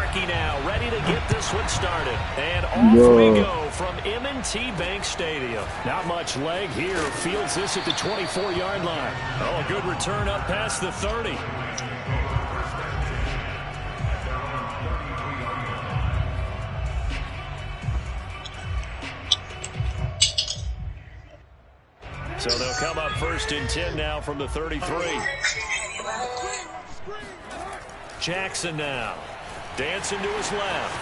Mackey now, ready to get this one started. And off we go from M&T Bank Stadium. Not much leg here. Fields this at the 24-yard line. Oh, a good return up past the 30. So they'll come up 1st and 10 now from the 33. Jackson now. Dancing to his left.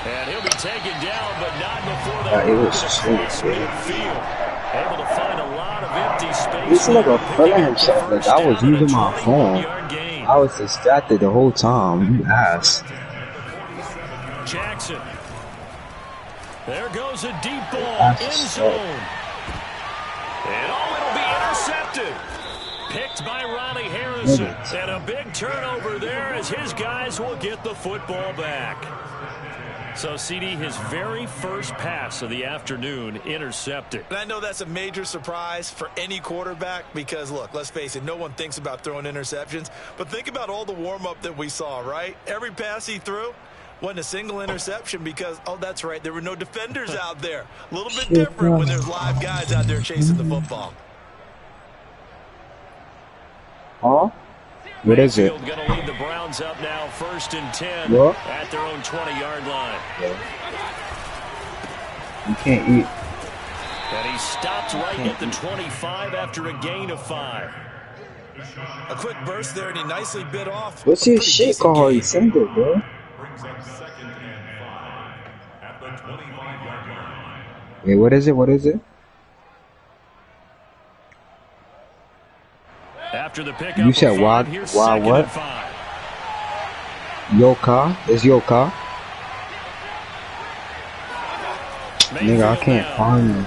And he'll be taken down, but not before that. It was across midfield. Able to find a lot of empty space. This nigga feeling himself like I was using my phone. I was distracted the whole time. You ass. Jackson. There goes a deep ball. End zone. And it'll be intercepted. Picked by Ronnie Harrison. And a big turnover there as his guys will get the football back. So, CD, his very first pass of the afternoon intercepted. And I know that's a major surprise for any quarterback because, look, let's face it, no one thinks about throwing interceptions. But think about all the warm-up that we saw, right? Every pass he threw wasn't a single interception because, oh, that's right, there were no defenders out there. A little bit different when there's live guys out there chasing the football. Huh? What is it? Going to lead the Browns up now, 1st and 10 at their own 20-yard line. You can't eat. And he stopped right at the 25 after a gain of 5. A quick burst there, and he nicely bit off. What's your shit called? You send it, bro. Wait, what is it? What is it? After the pickup, you said why what? Yoka? Is Yoka? Nigga, I can't find you.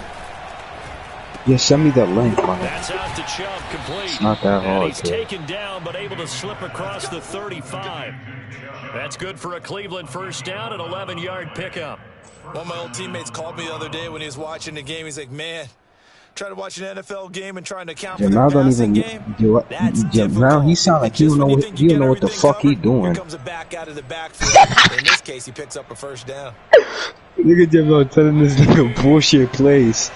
Yeah, send me the link, man. That's out to Chubb, complete. It's not that hard. He's taken down, but able to slip across the 35. That's good for a Cleveland first down, an 11-yard pickup. One of my old teammates called me the other day when he was watching the game. He's like, man, trying to watch an NFL game and trying to count for the passing game. Now he sound like he don't know what the fuck he doing. Here comes a back out of the backfield. In this case, he picks up a first down. Look at them telling this nigga bullshit plays.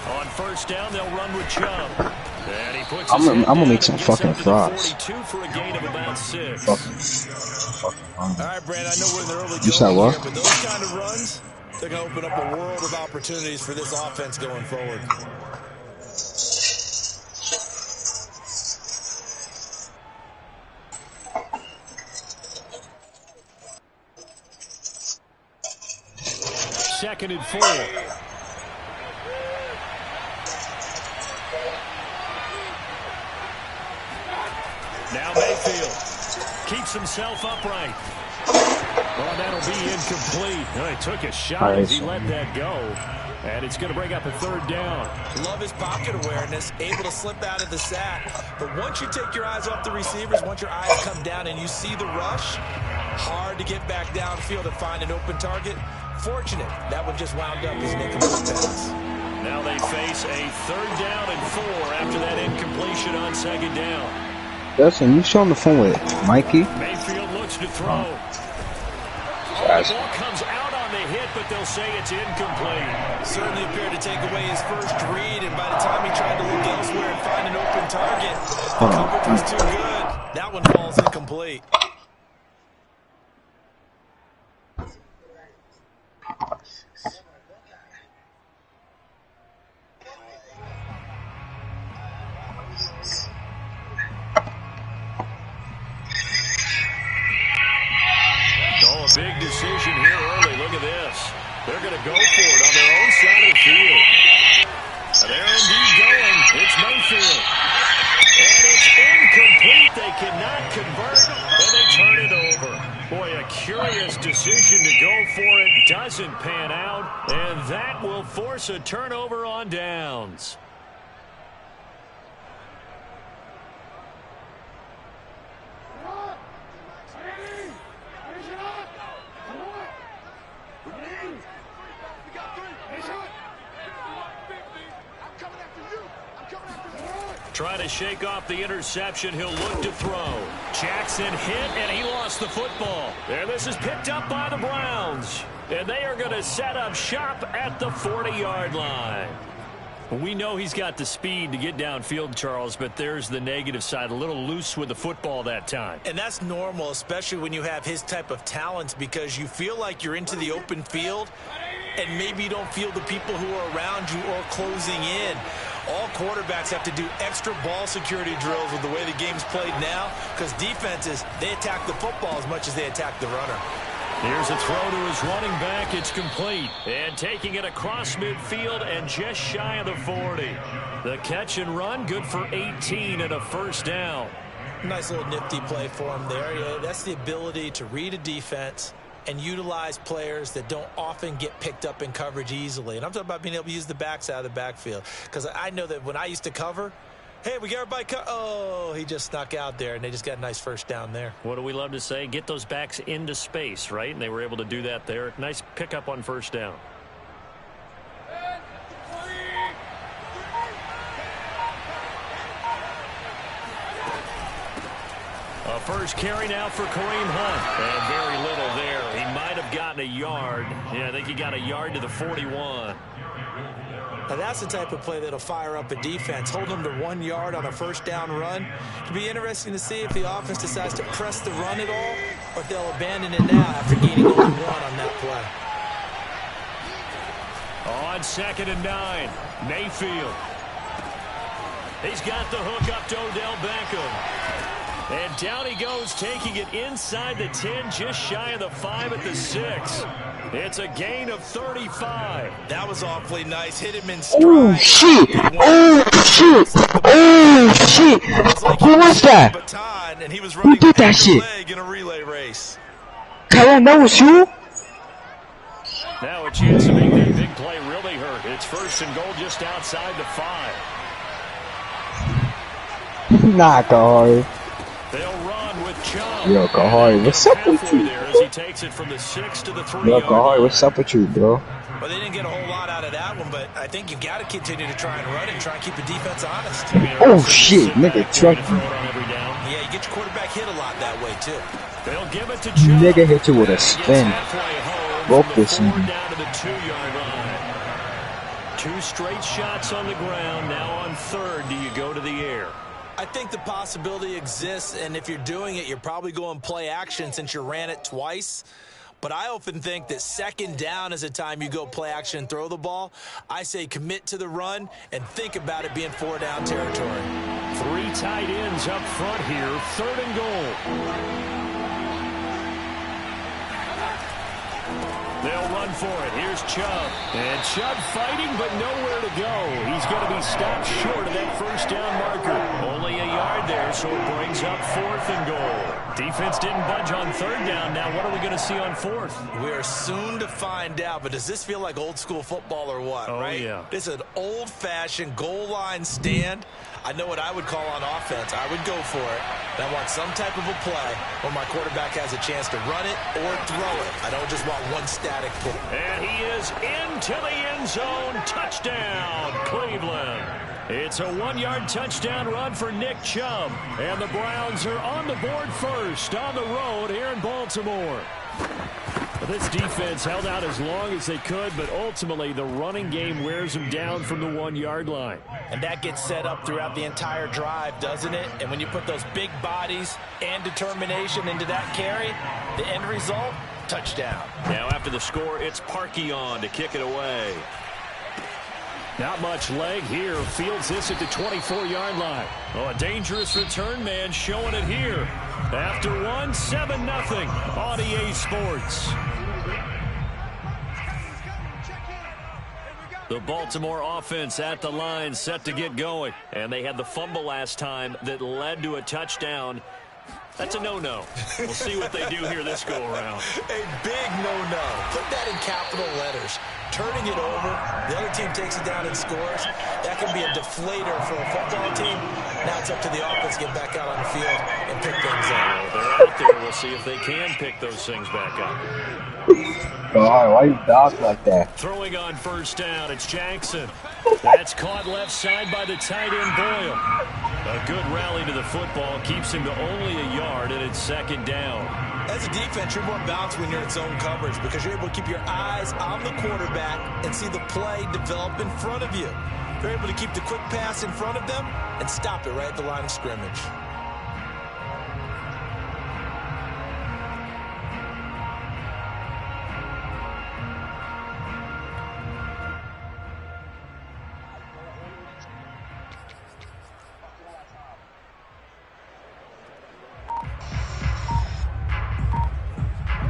On first down, they'll run with Chubb. And he puts I'm gonna make some fucking fries. For a gain of about 6. All right, Brand, I know we're in the early going here, but those kind of runs, they're going to open up a world of opportunities for this offense going forward. Second and 4. Now Mayfield keeps himself upright. Well, that'll be incomplete. He took a shot as he let that go. And it's going to bring up a 3rd down. Love his pocket awareness, able to slip out of the sack. But once you take your eyes off the receivers, once your eyes come down and you see the rush, hard to get back downfield and find an open target. Fortunate, that one just wound up his incomplete pass. Now they face a 3rd down and 4 after that incompletion on 2nd down. Dustin, you still on the phone with Mikey? Mayfield looks to throw. The ball comes out on the hit, but they'll say it's incomplete. Certainly appeared to take away his first read, and by the time he tried to look elsewhere and find an open target, the coverage was too good. That one falls incomplete. Big decision here early. Look at this. They're going to go for it on their own side of the field. And they're indeed going. It's Mayfield. And it's incomplete. They cannot convert, and they turn it over. Boy, a curious decision to go for it. Doesn't pan out, and that will force a turnover on downs. Trying to shake off the interception. He'll look to throw. Jackson hit, and he lost the football. And this is picked up by the Browns. And they are going to set up shop at the 40-yard line. We know he's got the speed to get downfield, Charles, but there's the negative side. A little loose with the football that time. And that's normal, especially when you have his type of talents, because you feel like you're into the open field and maybe you don't feel the people who are around you or closing in. All quarterbacks have to do extra ball security drills with the way the game's played now, because defenses, they attack the football as much as they attack the runner. Here's a throw to his running back. It's complete. And taking it across midfield and just shy of the 40. The catch and run, good for 18 and a first down. Nice little nifty play for him there. Yeah, that's the ability to read a defense and utilize players that don't often get picked up in coverage easily. And I'm talking about being able to use the backs out of the backfield. Because I know that when I used to cover, hey, we got everybody oh, he just snuck out there, and they just got a nice first down there. What do we love to say? Get those backs into space, right? And they were able to do that there. Nice pickup on first down. A first carry now for Kareem Hunt. And very little there. He might have gotten a yard. Yeah, I think he got a yard to the 41. Now that's the type of play that'll fire up a defense. Hold them to 1 yard on a first down run. It'll be interesting to see if the offense decides to press the run at all, or if they'll abandon it now after gaining only 1 on that play. On 2nd and 9, Mayfield. He's got the hook up to Odell Beckham. And down he goes, taking it inside the 10, just shy of the 5 at the 6. It's a gain of 35. That was awfully nice. Hit him in stride. Oh, shit. Oh, shit. Oh, shit. Who was that? And he was running Who did that shit? In a relay race. Kyle, that was you? Now a chance to make that big play really hurt. It's 1st and goal just outside the 5. Nah, Kahari. They'll run with Chubb. Yo, Kahari, what's up with you? There as he takes it from the 6 to the 3. Yo, Kahari, what's up with you, bro? Well, they didn't get a whole lot out of that one, but I think you've got to continue to try and run and try and keep the defense honest. Oh, shit, nigga, truck. Yeah, you get your quarterback hit a lot that way, too. They'll give it to Chubb. Nigga hit you with a spin. Broke this one. Down to the 2-yard line. 2 straight shots on the ground. Now on 3rd, do you go to the air? I think the possibility exists, and if you're doing it, you're probably going play action since you ran it twice. But I often think that 2nd down is a time you go play action and throw the ball. I say commit to the run and think about it being 4-down territory. 3 tight ends up front here, 3rd and goal. They'll run for it. Here's Chubb. And Chubb fighting, but nowhere to go. He's going to be stopped short of that 1st down marker. Only a yard there, so it brings up 4th and goal. Defense didn't budge on 3rd down. Now what are we going to see on 4th? We're soon to find out, but does this feel like old school football or what, right? Yeah. This is an old-fashioned goal line stand. I know what I would call on offense. I would go for it. And I want some type of a play where my quarterback has a chance to run it or throw it. I don't just want one static pull. And he is into the end zone. Touchdown, Cleveland. It's a 1-yard touchdown run for Nick Chubb. And the Browns are on the board first on the road here in Baltimore. This defense held out as long as they could, but ultimately the running game wears them down from the 1-yard line. And that gets set up throughout the entire drive, doesn't it? And when you put those big bodies and determination into that carry, the end result, touchdown. Now after the score, it's Parkey on to kick it away. Not much leg here. Fields this at the 24-yard line. Oh, a dangerous return man showing it here. After 1, 7-0 on EA Sports. The Baltimore offense at the line set to get going. And they had the fumble last time that led to a touchdown. That's a no-no. We'll see what they do here this go-around. A big no-no. Put that in capital letters. Turning it over, the other team takes it down and scores. That can be a deflator for a football team. Now it's up to the offense to get back out on the field and pick things up. They're out there. We'll see if they can pick those things back up. God, why you dog like that? Throwing on 1st down, it's Jackson. That's caught left side by the tight end Boyle. A good rally to the football keeps him to only a yard, and it's second down. As a defense, you're more balanced when you're in zone coverage because you're able to keep your eyes on the quarterback and see the play develop in front of you. They're able to keep the quick pass in front of them and stop it right at the line of scrimmage.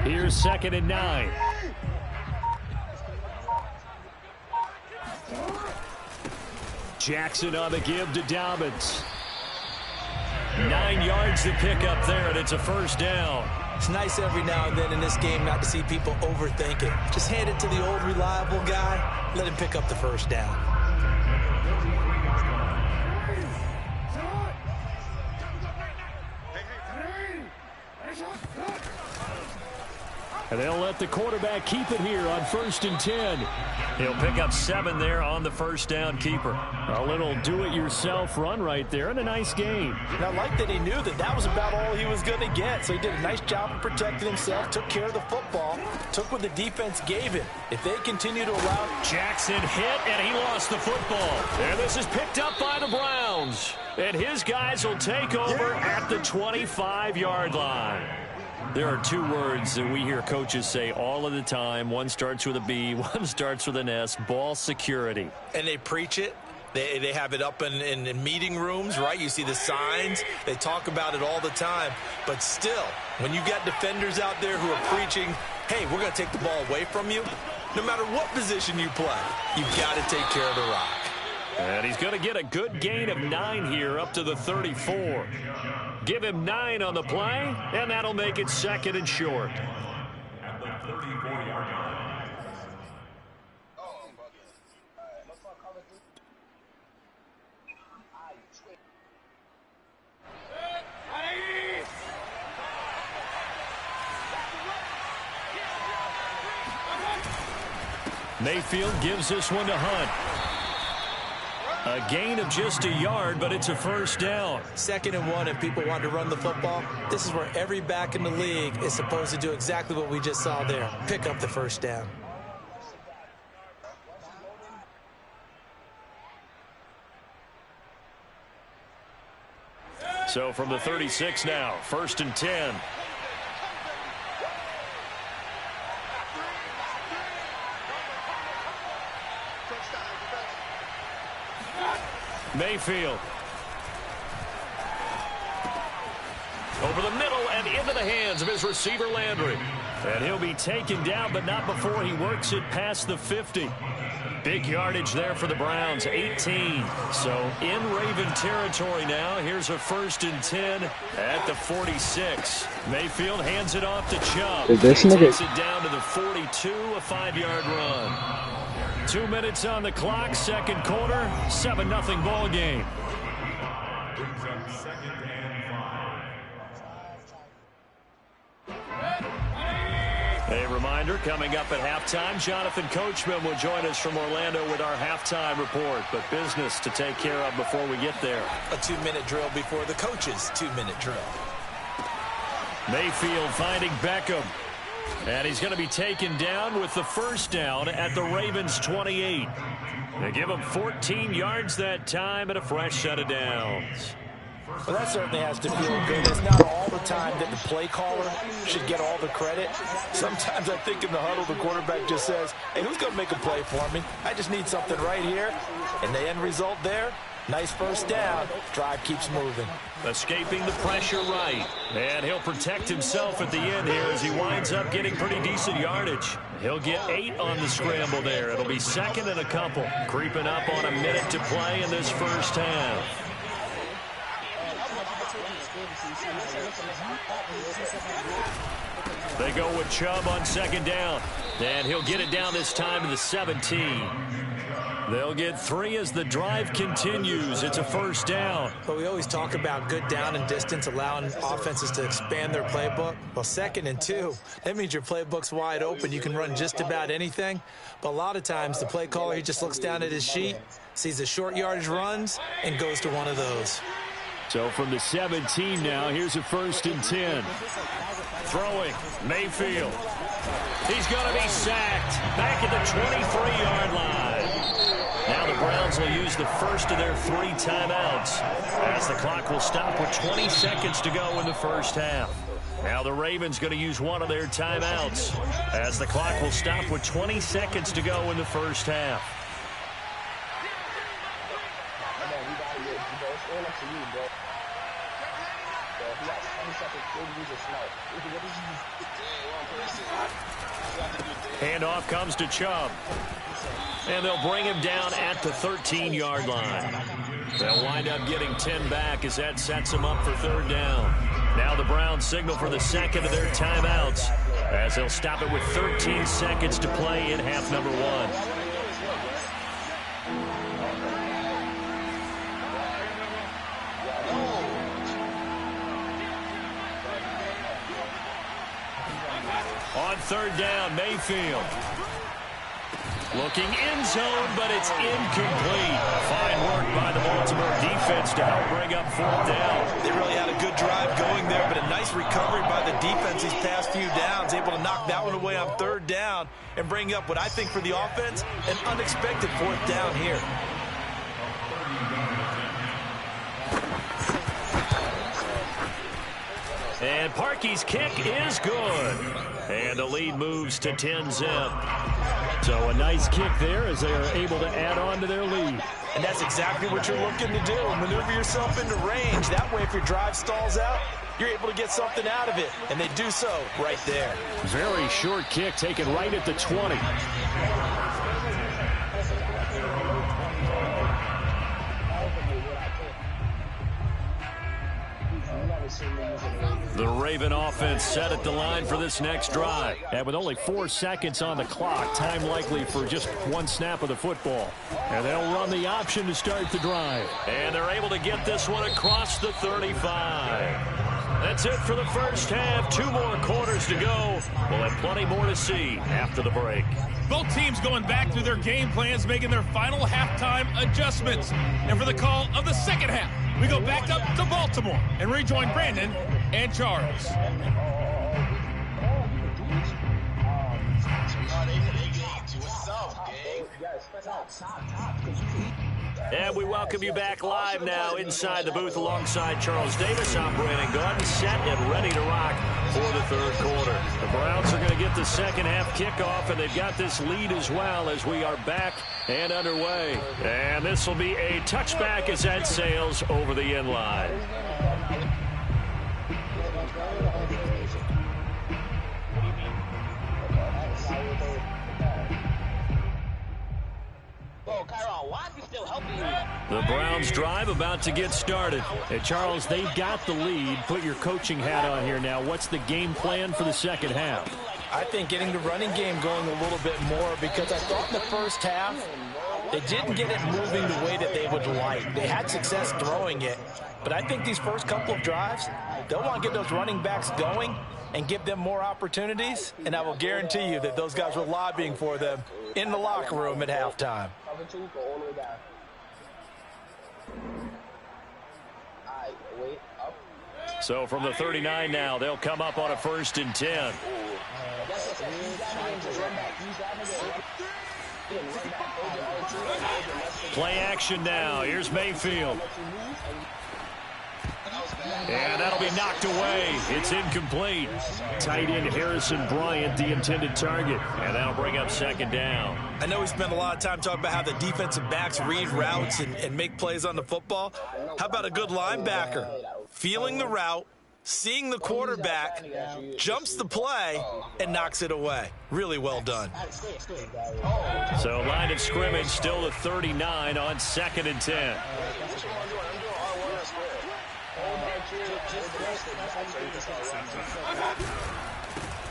Here's 2nd and 9. Jackson on the give to Dobbins. 9 yards to pick up there, and it's a first down. It's nice every now and then in this game not to see people overthink it. Just hand it to the old reliable guy. Let him pick up the first down. And they'll let the quarterback keep it here on 1st and 10. He'll pick up 7 there on the first down keeper. A little do-it-yourself run right there, and a nice gain. And I like that he knew that that was about all he was going to get. So he did a nice job of protecting himself, took care of the football, took what the defense gave him. If they continue to allow... Jackson hit, and he lost the football. And this is picked up by the Browns. And his guys will take over at the 25-yard line. There are 2 words that we hear coaches say all of the time. One starts with a B, one starts with an S, ball security. And they preach it. They have it up in meeting rooms, right? You see the signs. They talk about it all the time. But still, when you got defenders out there who are preaching, hey, we're going to take the ball away from you, no matter what position you play, you've got to take care of the rock. And he's going to get a good gain of 9 here up to the 34. Give him 9 on the play, and that'll make it 2nd and short. At the 34-yard line. Mayfield gives this one to Hunt. A gain of just a yard, but it's a first down. 2nd and 1, if people want to run the football, this is where every back in the league is supposed to do exactly what we just saw there. Pick up the first down. So from the 36 now, 1st and 10. Mayfield. Over the middle and into the hands of his receiver Landry. And he'll be taken down, but not before he works it past the 50. Big yardage there for the Browns, 18. So in Raven territory now. Here's a 1st and 10 at the 46. Mayfield hands it off to Chubb. Takes it down to the 42, a 5-yard run. 2 minutes on the clock, 2nd quarter, 7-0 ball game. A reminder, coming up at halftime, Jonathan Coachman will join us from Orlando with our halftime report. But business to take care of before we get there. A 2-minute drill before the coach's 2-minute drill. Mayfield finding Beckham. And he's going to be taken down with the first down at the Ravens' 28. They give him 14 yards that time and a fresh set of downs. Well, that certainly has to feel good. It's not all the time that the play caller should get all the credit. Sometimes I think in the huddle, the quarterback just says, hey, who's going to make a play for me? I just need something right here. And the end result there, nice first down. Drive keeps moving. Escaping the pressure right. And he'll protect himself at the end here as he winds up getting pretty decent yardage. He'll get 8 on the scramble there. It'll be 2nd and a couple. Creeping up on a minute to play in this first half. They go with Chubb on 2nd down. And he'll get it down this time to the 17. They'll get 3 as the drive continues. It's a first down. But we always talk about good down and distance, allowing offenses to expand their playbook. Well, 2nd and 2, that means your playbook's wide open. You can run just about anything. But a lot of times the play caller, he just looks down at his sheet, sees the short yardage runs, and goes to one of those. So from the 17 now, here's a 1st and 10. Throwing, Mayfield. He's going to be sacked. Back at the 23-yard line. Now the Browns will use the first of their 3 timeouts, as the clock will stop with 20 seconds to go in the first half. Now the Ravens going to use one of their timeouts, as the clock will stop with 20 seconds to go in the first half. Handoff comes to Chubb. And they'll bring him down at the 13-yard line. They'll wind up getting 10 back as that sets them up for 3rd down. Now the Browns signal for the 2nd of their timeouts, as they'll stop it with 13 seconds to play in half number 1. On 3rd down, Mayfield. Looking end zone, but it's incomplete. Fine work by the Baltimore defense to help bring up 4th down. They really had a good drive going there, but a nice recovery by the defense these past few downs, able to knock that one away on 3rd down and bring up what I think for the offense, an unexpected 4th down here. And Parkey's kick is good. And the lead moves to 10-zip. So a nice kick there as they are able to add on to their lead. And that's exactly what you're looking to do. Maneuver yourself into range. That way, if your drive stalls out, you're able to get something out of it. And they do so right there. Very short kick taken right at the 20. The Raven offense set at the line for this next drive. And with only 4 seconds on the clock, time likely for just 1 snap of the football. And they'll run the option to start the drive. And they're able to get this one across the 35. That's it for the first half. 2 more quarters to go. We'll have plenty more to see after the break. Both teams going back through their game plans, making their final halftime adjustments. And for the call of the second half, we go back up to Baltimore and rejoin Brandon and Charles. And we welcome you back live now inside the booth alongside Charles Davis. I'm Brandon Gordon, set and ready to rock for the 3rd quarter. The Browns are going to get the second half kickoff, and they've got this lead as well as we are back and underway. And this will be a touchback as that sails over the end line. The Browns drive about to get started. And Charles, they've got the lead. Put your coaching hat on here now. What's the game plan for the second half? I think getting the running game going a little bit more, because I thought in the first half they didn't get it moving the way that they would like. They had success throwing it, but I think these first couple of drives, they'll want to get those running backs going and give them more opportunities, and I will guarantee you that those guys were lobbying for them in the locker room at halftime. So from the 39 now, they'll come up on a 1st and 10. Play action now. Here's Mayfield. And that'll be knocked away. It's incomplete. Tight end Harrison Bryant, the intended target. And that'll bring up 2nd down. I know we spent a lot of time talking about how the defensive backs read routes and make plays on the football. How about a good linebacker? Feeling the route, seeing the quarterback, jumps the play, and knocks it away. Really well done. So line of scrimmage still at 39 on 2nd and 10.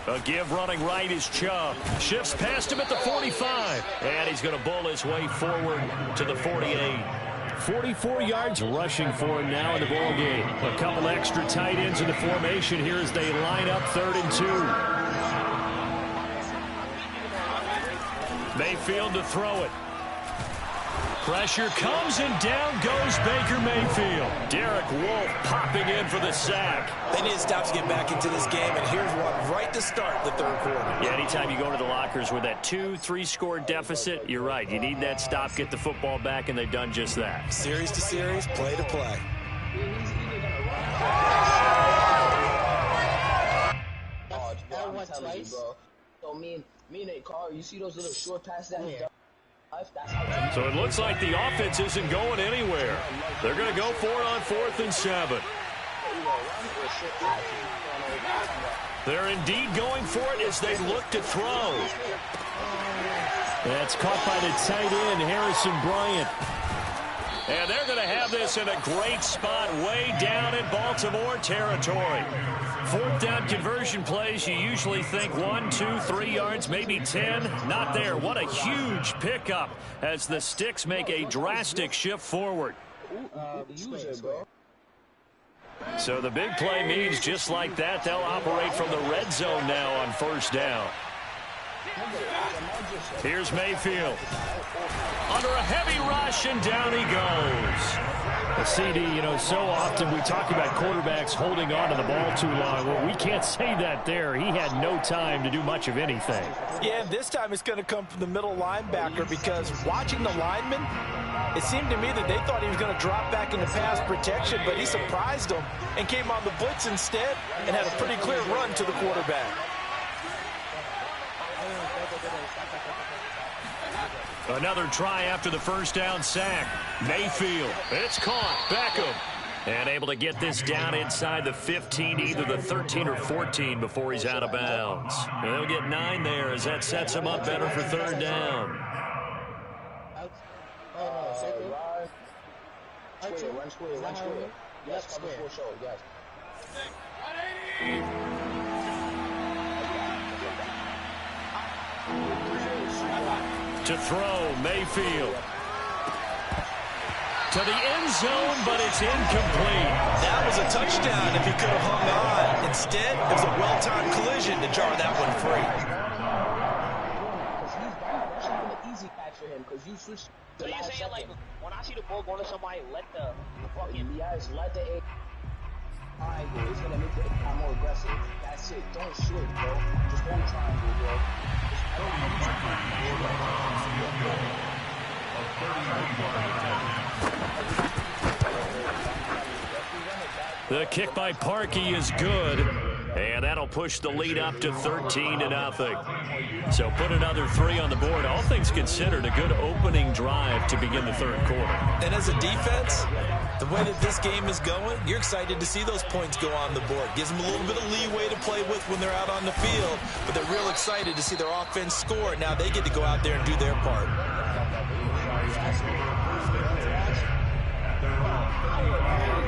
A give running right is Chubb. Shifts past him at the 45. And he's going to bull his way forward to the 48. 44 yards rushing for him now in the ball game. A couple extra tight ends in the formation here as they line up 3rd and 2. Mayfield to throw it. Pressure comes, and down goes Baker Mayfield. Derek Wolfe popping in for the sack. They need to stop to get back into this game, and here's one right to start the third quarter. Yeah, anytime you go to the lockers with that 2-3 score deficit, you're right. You need that stop, get the football back, and they've done just that. Series to series, play to play. I'm telling you, bro. So me and a car, you see those little short passes that he's done? So it looks like the offense isn't going anywhere. They're going to go for it on 4th and 7. They're indeed going for it as they look to throw. That's caught by the tight end, Harrison Bryant. And they're going to have this in a great spot way down in Baltimore territory. 4th down conversion plays, you usually think 1, 2, 3 yards, maybe 10. Not there. What a huge pickup as the Sticks make a drastic shift forward. So the big play means just like that, they'll operate from the red zone now on 1st down. Here's Mayfield. Under a heavy rush, and down he goes. CD, you know, so often we talk about quarterbacks holding on to the ball too long. Well, we can't say that there. He had no time to do much of anything. Yeah, and this time it's going to come from the middle linebacker, because watching the lineman, it seemed to me that they thought he was going to drop back into pass protection, but he surprised them and came on the blitz instead and had a pretty clear run to the quarterback. Another try after the 1st down sack. Mayfield, it's caught. Beckham. And able to get this down inside the 15, either the 13 or 14 before he's out of bounds. And they'll get 9 there as that sets him up better for 3rd down. Run square. Yes, cover full show, yes. To throw, Mayfield. To the end zone, but it's incomplete. That was a touchdown if he could have hung on. Instead, it was a well-timed collision to jar that one free. Easy catch for him, because you switch. So you're saying, like, when I see the ball going to somebody, let the fucking... Yes, let the A... triangle. It's going to make the A more aggressive. That's it. Don't switch, bro. Just hold triangle, bro. The kick by Parkey is good, and that'll push the lead up to 13-0. So put another 3 on the board. All things considered, a good opening drive to begin the 3rd quarter. And as a defense, the way that this game is going, you're excited to see those points go on the board. Gives them a little bit of leeway to play with when they're out on the field, but they're real excited to see their offense score. Now they get to go out there and do their part.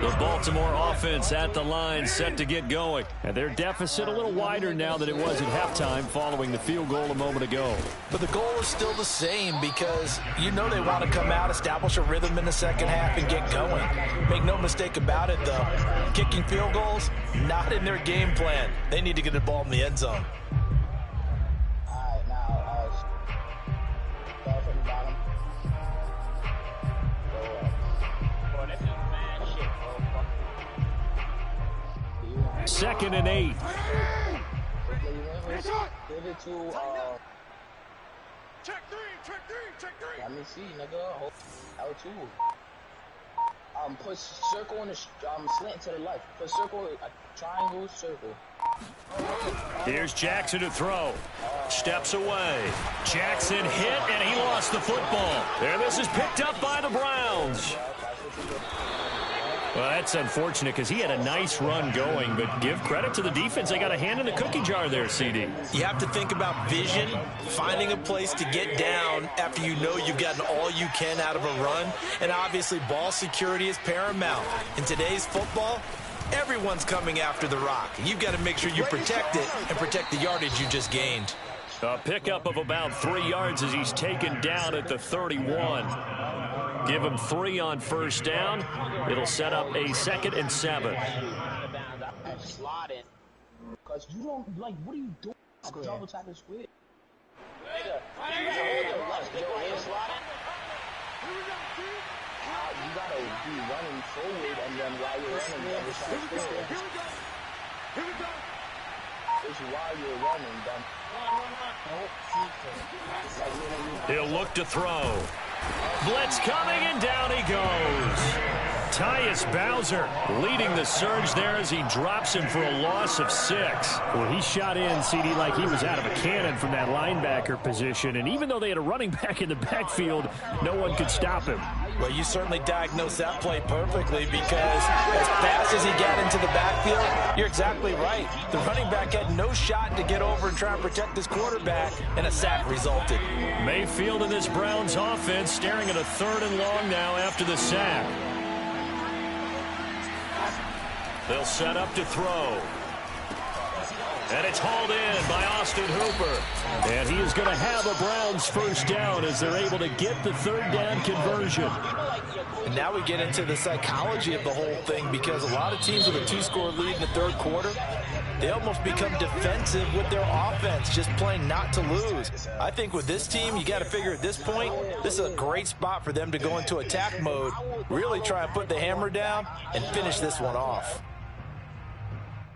The Baltimore offense at the line, set to get going. And their deficit a little wider now than it was at halftime following the field goal a moment ago. But the goal is still the same, because you know they want to come out, establish a rhythm in the second half, and get going. Make no mistake about it, though. Kicking field goals, not in their game plan. They need to get the ball in the end zone. Second and 8. Give it to, Check three. let me see, nigga. L2. Put circle in the slant to the left. Put circle, triangle, circle. Here's Jackson to throw. Steps away. Jackson hit, and he lost the football. And this is picked up by the Browns. Well, that's unfortunate, because he had a nice run going, but give credit to the defense. They got a hand in the cookie jar there, CD. You have to think about vision, finding a place to get down after you know you've gotten all you can out of a run, and obviously ball security is paramount. In today's football, everyone's coming after the rock. You've got to make sure you protect it and protect the yardage you just gained. A pickup of about 3 yards as he's taken down at the 31. Give him 3 on 1st down. It'll set up a 2nd and 7. Because you don't, like, what are you doing? Double tackle squid. You gotta be running forward, and then while you're running, the other side forward. It's while you're running, then. He'll look to throw. Blitz coming, and down he goes. Tyus Bowser leading the surge there as he drops him for a loss of 6. Well, he shot in, CD, like he was out of a cannon from that linebacker position. And even though they had a running back in the backfield, no one could stop him. Well, you certainly diagnosed that play perfectly because as fast as he got into the backfield, you're exactly right. The running back had no shot to get over and try and protect his quarterback, and a sack resulted. Mayfield and this Browns offense staring at a 3rd and long now after the sack. They'll set up to throw. And it's hauled in by Austin Hooper. And he is going to have a Browns first down as they're able to get the 3rd down conversion. And now we get into the psychology of the whole thing because a lot of teams with a 2-score lead in the 3rd quarter, they almost become defensive with their offense, just playing not to lose. I think with this team, you got to figure at this point, this is a great spot for them to go into attack mode, really try and put the hammer down and finish this one off.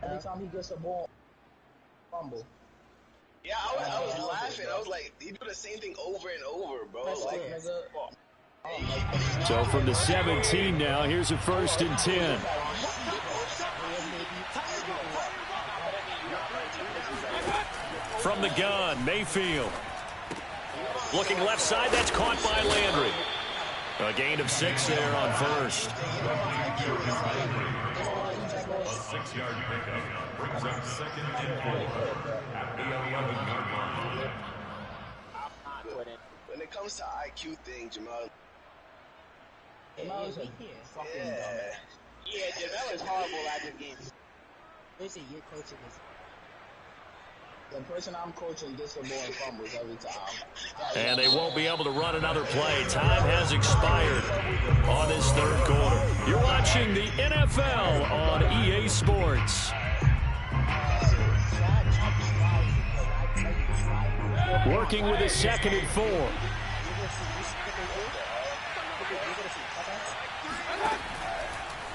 Every time he gets a ball, fumble. Yeah, I was laughing. I was like, he do the same thing over and over, bro. Like, so from the 17 now, here's a 1st and 10. From the gun, Mayfield. Looking left side, that's caught by Landry. A gain of 6 there on 1st. A 6-yard pickup brings up 2nd and 4 at the 11-yard line. When it comes to IQ thing, Jamal. Jamal is a fucking dumbass. Yeah, Jamal is horrible at this game. Listen, you're coaching this. The person I'm coaching gets the ball and fumbles every time. And they won't be able to run another play. Time has expired on this 3rd quarter. You're watching the NFL on EA Sports. Working with a 2nd and 4.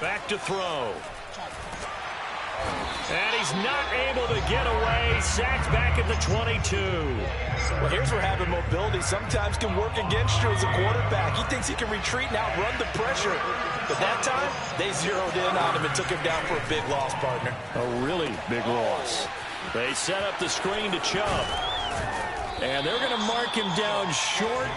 Back to throw. And he's not able to get away. Sacked back at the 22. Well, here's where having mobility sometimes can work against you as a quarterback. He thinks he can retreat and outrun the pressure. But that time, they zeroed in on him and took him down for a big loss, partner. A really big loss. They set up the screen to Chubb. And they're going to mark him down short,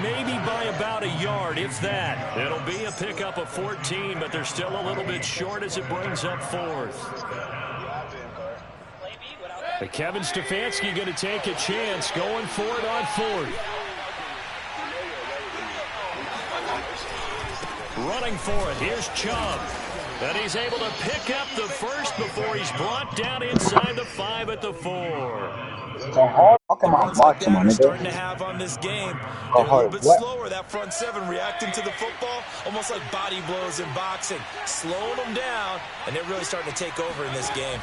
maybe by about a yard, if that. It'll be a pickup of 14, but they're still a little bit short as it brings up 4th. But Kevin Stefanski going to take a chance going for it on 4th. Running for it. Here's Chubb. And he's able to pick up the 1st before he's brought down inside the 5 at the 4. So hard. How come I watch him, Starting to have on this game. They're a little bit slower, that front 7, reacting to the football, almost like body blows in boxing, slowing them down, and they're really starting to take over in this game.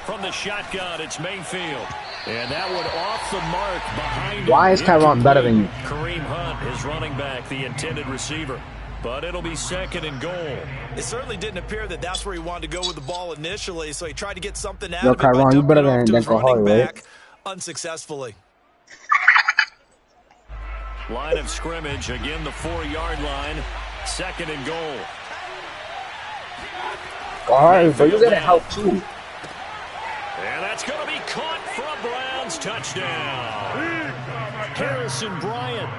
From the shotgun, it's Mayfield. And that one off the mark behind him. Why is Tyron better than you? Kareem Hunt, his running back, the intended receiver. But it'll be 2nd and goal. It certainly didn't appear that that's where he wanted to go with the ball initially, so he tried to get something out Yo, of it by Tyron, you better dumping it off to his than running Kahari, back, right? unsuccessfully. Line of scrimmage, again the 4-yard line, 2nd and goal. Alright, but you gotta help too. And that's going to be caught for a Browns touchdown. Harrison Bryant